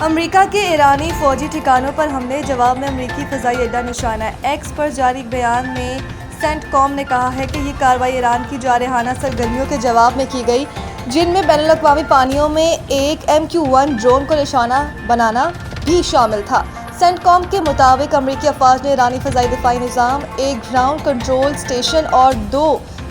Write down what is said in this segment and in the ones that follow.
America के ईरानी फौजी ठिकानों पर हमले जवाब में अमेरिकी फ़िज़ाई अड्डा निशाना। एक्स पर जारी एक बयान में सेंटकॉम ने कहा है कि ये कार्रवाई ईरान की जारहाना सरगर्मियों के जवाब में की गई, जिनमें बैनुल-अक़वामी पानियों में एक MQ-1 ड्रोन को निशाना बनाना भी शामिल था। सेंटकॉम के मुताबिक अमेरिकी अफवाज ने ईरानी फ़िज़ाई दिफाई निज़ाम, एक ग्राउंड कंट्रोल स्टेशन और 2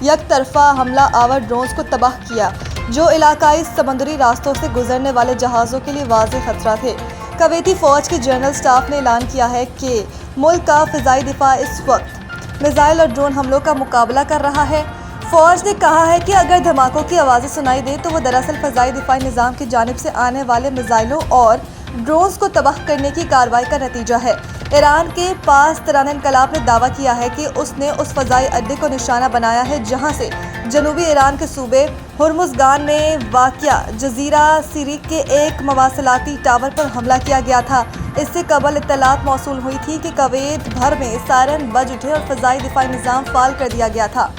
यकतरफा हमला आवर ड्रोन्स को तबाह किया, जो इलाकाई समुद्री रास्तों से गुजरने वाले जहाज़ों के लिए वाज़ेह खतरा थे। कुवैती फ़ौज के जनरल स्टाफ ने ऐलान किया है कि मुल्क का फ़िज़ाई दिफा इस वक्त मिसाइल और ड्रोन हमलों का मुकाबला कर रहा है। फ़ौज ने कहा है कि अगर धमाकों की आवाज़ें सुनाई दें तो वो दरअसल फ़िज़ाई दिफाई निज़ाम की जानिब से आने वाले मिसाइलों और ड्रोन्स को तबाह करने की कार्रवाई का नतीजा है। ईरान के पास तराना इनकलाब ने दावा किया है कि उसने उस फ़िज़ाई अड्डे को निशाना बनाया है जहां से जनूबी ईरान के सूबे हुर्मुज़गान में वाक़िया जज़ीरा सिरिक के एक मवासलाती टावर पर हमला किया गया था। इससे कबल इत्तलात मौसूल हुई थी कि कुवैत भर में सायरन बज उठे और फ़िज़ाई दिफाई निज़ाम फ़ाल कर दिया गया था।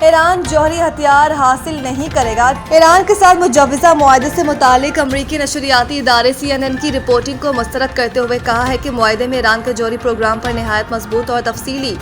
ईरान जौहरी हथियार हासिल नहीं करेगा। ईरान के साथ मुजव्वज़ा मुआहदे से मुतालिक अमरीकी नशरियाती इदारे CNN की रिपोर्टिंग को मुस्तरद करते हुए कहा है कि मुआहदे में ईरान के जौहरी प्रोग्राम पर नहायत मजबूत और तफसीली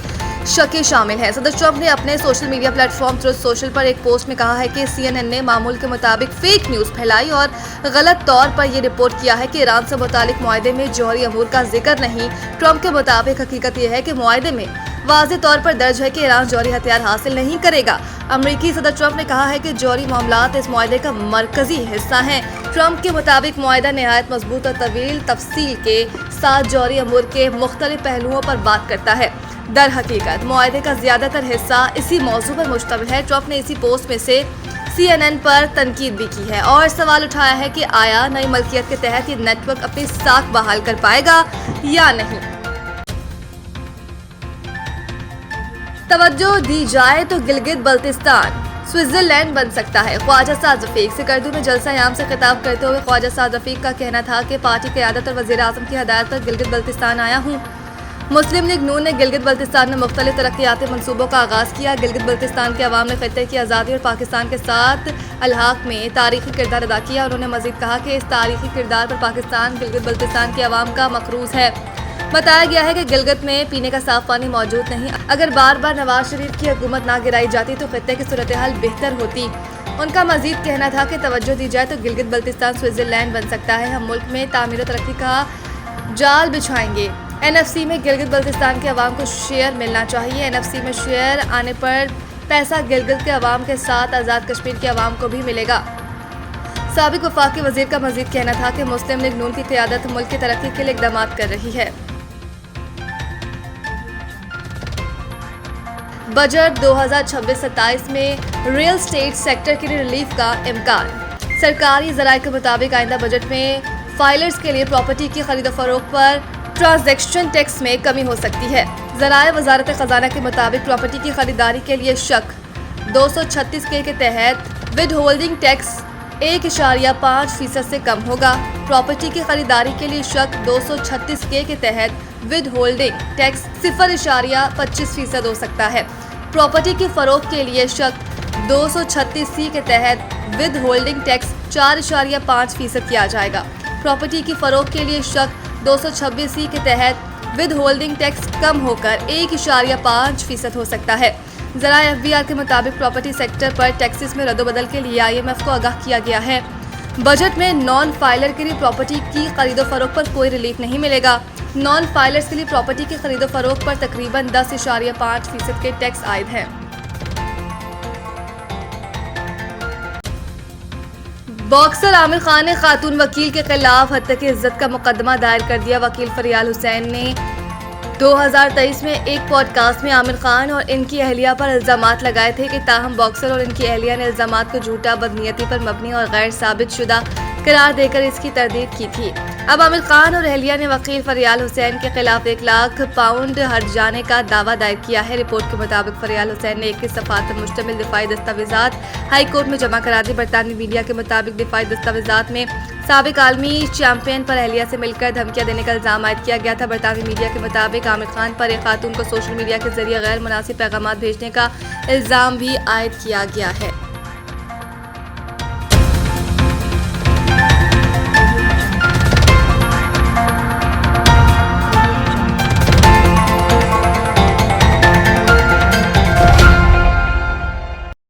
शकें शामिल हैं। सदर ट्रंप ने अपने social media platform truth social पर एक पोस्ट में कहा है कि CNN ने मामूल के मुताबिक फेक न्यूज़ फैलाई और गलत तौर पर यह रिपोर्ट किया है कि ईरान से मुतालिक मुआहदे में जौहरी अमूर का जिक्र नहीं। ट्रंप के मुताबिक हकीकत यह है कि मुआहदे में वाज़ेह तौर पर दर्ज है कि ईरान जौहरी हथियार हासिल नहीं करेगा। अमरीकी सदर ट्रंप ने कहा है कि जौहरी मामलात इस मुआहदे का मरकजी हिस्सा हैं। ट्रंप के मुताबिक मुआहदा नहायत मजबूत और तवील तफसील के साथ जौहरी अमूर के मुख्तलिफ पहलुओं पर बात करता है। दर हकीकत मुआहदे का ज़्यादातर हिस्सा इसी मौजू पर मुश्तमिल है। ट्रंप ने इसी पोस्ट में से CNN पर तनकीद भी की है और सवाल उठाया है कि आया नई मलकियत के तहत ये नेटवर्क अपनी साख बहाल कर पाएगा या नहीं। तवज्जो दी जाए तो गिलगित बल्तिस्तान स्विट्जरलैंड बन सकता है। ख्वाजा साद रफीक सिकरदू में जलसा-ए-आम से खिताब करते हुए ख्वाजा साद रफीक का कहना था कि पार्टी क़यादत और वज़ीर आज़म की हदायत पर गिलगित बल्तिस्तान आया हूँ। मुस्लिम लीग नून ने गिलगित बल्तिस्तान में मुख्तलिफ तरक्याती मनसूबों का आगाज़ किया। गिलगित बल्तिस्तान के अवाम ने खित्ते की आज़ादी और पाकिस्तान के साथ अलहाक में तारीखी किरदार अदा किया। उन्होंने मज़ीद कहा कि इस तारीखी किरदार पर पाकिस्तान गिलगित बल्तिस्तान के अवाम का मकरूज़ है। बताया गया है कि गिलगित में पीने का साफ पानी मौजूद नहीं। अगर बार बार नवाज शरीफ की हुकूमत ना गिराई जाती तो खित्ते की सूरत हाल बेहतर होती। उनका मजीद कहना था कि तवज्जो दी जाए तो गिलगित बल्तिस्तान स्विट्जरलैंड बन सकता है। हम मुल्क में तामीर तरक्की का जाल बिछाएंगे। NFC में गिलगित बल्तिस्तान के अवाम को शेयर मिलना चाहिए। NFC में शेयर आने पर पैसा गिलगित के अवाम के साथ आज़ाद कश्मीर के अवाम को भी मिलेगा। साबिक वफाकी वजीर का मजीद कहना था कि मुस्लिम लीग नून की क़यादत मुल्क की तरक्की के लिए इक़दाम कर रही है। बजट 2026-27 में रियल एस्टेट सेक्टर के लिए रिलीफ का इम्कान। सरकारी ज़राए के मुताबिक आइंदा बजट में फाइलर्स के लिए प्रॉपर्टी की खरीद फरोख्त पर ट्रांजैक्शन टैक्स में कमी हो सकती है। ज़राए वज़ारत ख़जाना के मुताबिक प्रॉपर्टी की खरीदारी के लिए शक 236K के तहत विद होल्डिंग टैक्स 1.5% से कम होगा। प्रॉपर्टी की खरीदारी के लिए शक 236K के तहत विद होल्डिंग टैक्स 0.25% हो सकता है। प्रॉपर्टी की फरोख्त के लिए शक 236C के तहत विद होल्डिंग टैक्स 4.5% किया जाएगा। प्रॉपर्टी की फरोख्त के लिए शक 226C के तहत विद होल्डिंग टैक्स कम होकर 1.5% हो सकता है। ज़राए FBR के मुताबिक प्रॉपर्टी सेक्टर पर टैक्सेस में रद्दोबदल के लिए IMF को आगाह किया गया है। बजट में नॉन फाइलर के लिए प्रॉपर्टी की खरीदो फरोख्त पर कोई रिलीफ नहीं मिलेगा। नॉन फाइलर्स के लिए प्रॉपर्टी की खरीदो फरोख्त पर तकरीबन 10.5% के टैक्स आयद हैं। बॉक्सर आमिर खान ने खातून वकील के खिलाफ हत्या की इज्जत का मुकदमा दायर कर दिया। वकील फरियाल हुसैन ने 2023 में एक पॉडकास्ट में आमिर खान और इनकी अहलिया पर इल्ज़ामात लगाए थे कि ताहम बॉक्सर और इनकी अहलिया ने इल्ज़ामात को झूठा, बदनीयती पर मबनी और गैर साबित शुदा करार देकर इसकी तरदीद की थी। अब आमिर खान और अहलिया ने वकील फरियाल हुसैन के खिलाफ 1 लाख पाउंड हर्ज जाने का दावा दायर किया है। रिपोर्ट के मुताबिक फरियाल हुसैन ने 21 सफ़ात पर मुश्तमिल दिफाई दस्तावेज़ात हाई कोर्ट में जमा करा दी। बरतानवी मीडिया के मुताबिक दिफाई दस्तावेज़ात में साबिक आलमी चैंपियन पर अहलिया से मिलकर धमकियां देने का इल्ज़ाम आयद किया गया था। बरतानवी मीडिया के मुताबिक आमिर खान पर एक खातून को सोशल मीडिया के जरिए गैर मुनासिब पैगाम भेजने का इल्ज़ाम भी आयद किया गया है।